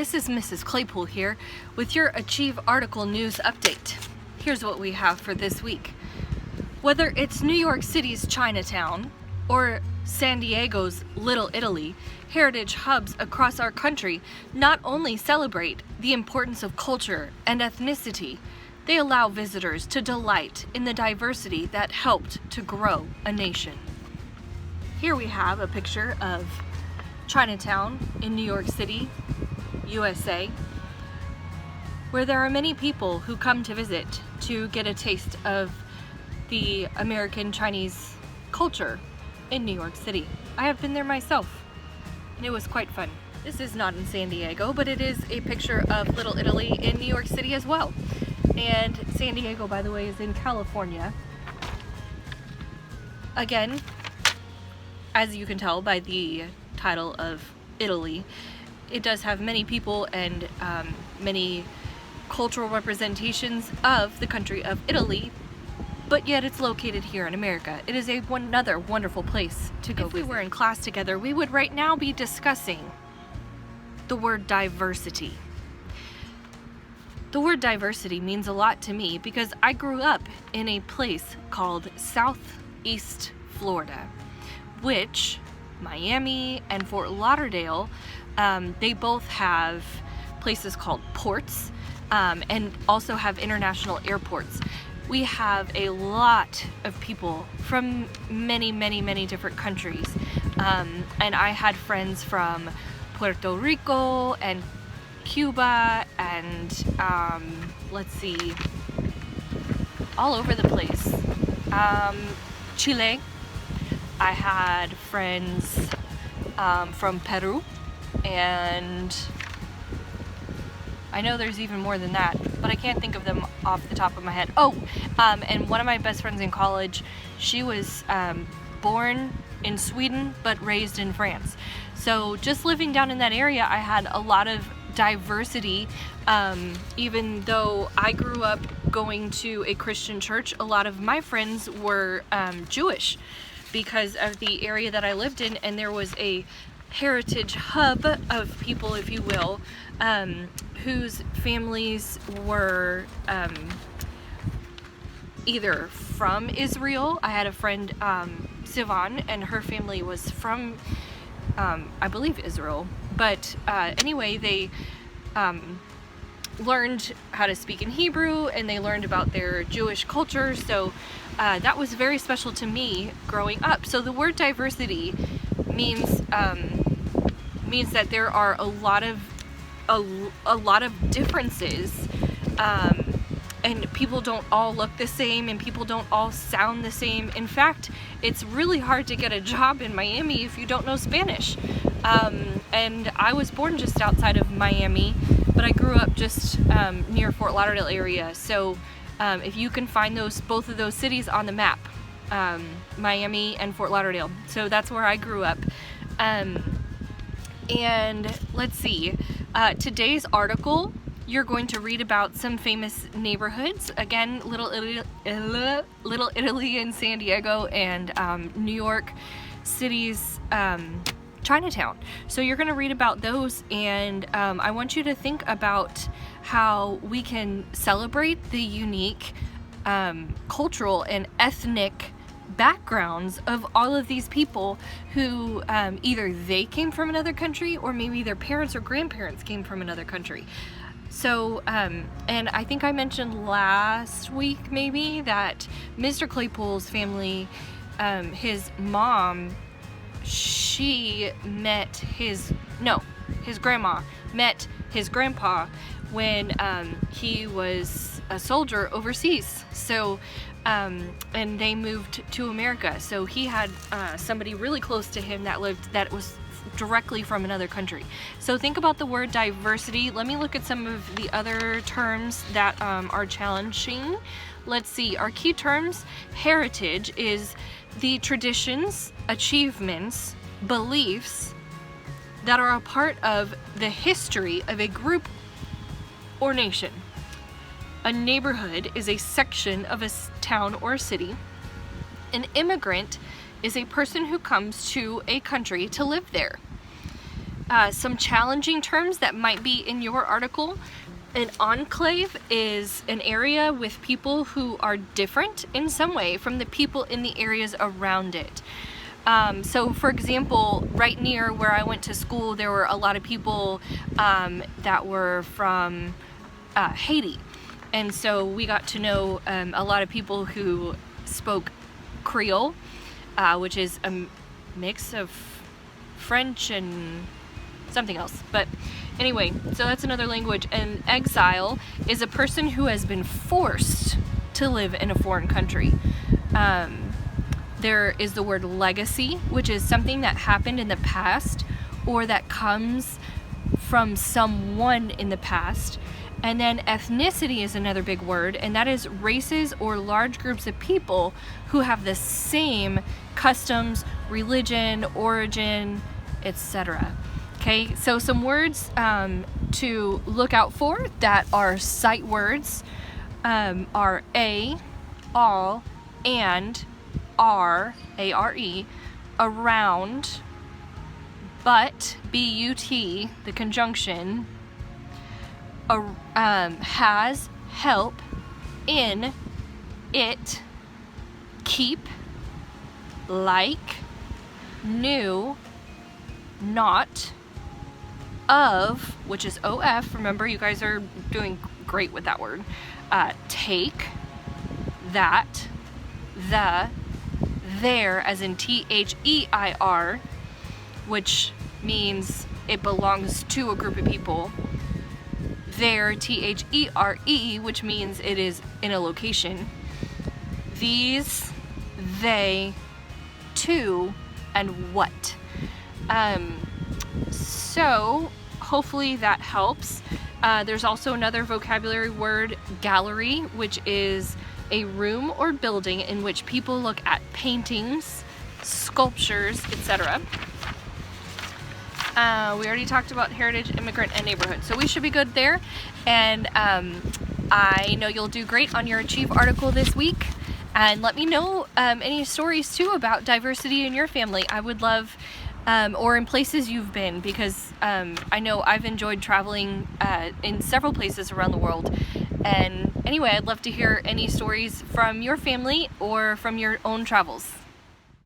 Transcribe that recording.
this is Mrs. Claypool here with your Achieve Article News Update. Here's what we have for this week. Whether it's New York City's Chinatown or San Diego's Little Italy, heritage hubs across our country not only celebrate the importance of culture and ethnicity, they allow visitors to delight in the diversity that helped to grow a nation. Here we have a picture of Chinatown in New York City, USA, where there are many people who come to visit to get a taste of the American Chinese culture in New York City. I have been there myself, and it was quite fun. This is not in San Diego, but it is a picture of Little Italy in New York City as well. And San Diego, by the way, is in California. Again, as you can tell by the title of Italy, it does have many people and many cultural representations of the country of Italy, but yet it's located here in America. It is another wonderful place to go visit. If we were in class together, we would right now be discussing the word diversity. The word diversity means a lot to me because I grew up in a place called Southeast Florida, which Miami and Fort Lauderdale, they both have places called ports and also have international airports. We have a lot of people from many different countries, and I had friends from Puerto Rico and Cuba and let's see, all over the place. Chile. I had friends from Peru, and I know there's even more than that, but I can't think of them off the top of my head. And one of my best friends in college, she was born in Sweden but raised in France. So just living down in that area, I had a lot of diversity. Even though I grew up going to a Christian church, a lot of my friends were Jewish because of the area that I lived in, and there was a heritage hub of people, if you will, whose families were either from Israel. I had a friend, Sivan, and her family was from, I believe, Israel. But anyway, they learned how to speak in Hebrew, and they learned about their Jewish culture. So that was very special to me growing up. So the word diversity means that there are a lot of differences, and people don't all look the same, and people don't all sound the same. In fact, it's really hard to get a job in Miami if you don't know Spanish. And I was born just outside of Miami, but I grew up just near Fort Lauderdale area. So if you can find both of those cities on the map, Miami and Fort Lauderdale. So that's where I grew up. And let's see, today's article, you're going to read about some famous neighborhoods. Again, Little Italy in San Diego, and New York City's Chinatown. So you're going to read about those, and I want you to think about how we can celebrate the unique cultural and ethnic backgrounds of all of these people who either they came from another country, or maybe their parents or grandparents came from another country. So, and I think I mentioned last week maybe that Mr. Claypool's family, his mom, his grandma met his grandpa when he was a soldier overseas. So, and they moved to America. So he had somebody really close to him that was directly from another country. So think about the word diversity. Let me look at some of the other terms that are challenging. Let's see, our key terms. Heritage is the traditions, achievements, beliefs that are a part of the history of a group or nation. A neighborhood is a section of a town or city. An immigrant is a person who comes to a country to live there. some challenging terms that might be in your article. An enclave is an area with people who are different in some way from the people in the areas around it. So for example, right near where I went to school, there were a lot of people that were from Haiti. And so we got to know a lot of people who spoke Creole, which is a mix of French and something else. But anyway, so that's another language. And exile is a person who has been forced to live in a foreign country. There is the word legacy, which is something that happened in the past or that comes from someone in the past. And then ethnicity is another big word, and that is races or large groups of people who have the same customs, religion, origin, etc. Okay, so some words to look out for that are sight words are a, all, and, are, A-R-E, around, but, B-U-T, the conjunction, has, help, in, it, keep, like, new, not, of, which is O-F, remember you guys are doing great with that word, take, that, the, there, as in T-H-E-I-R, which means it belongs to a group of people, there, T-H-E-R-E, which means it is in a location, these, they, to, and what. So hopefully that helps. There's also another vocabulary word, gallery, which is a room or building in which people look at paintings, sculptures, etc. We already talked about heritage, immigrant, and neighborhood, so we should be good there. And I know you'll do great on your Achieve article this week. And let me know any stories too about diversity in your family. I would love, or in places you've been, because I know I've enjoyed traveling in several places around the world. And anyway, I'd love to hear any stories from your family or from your own travels.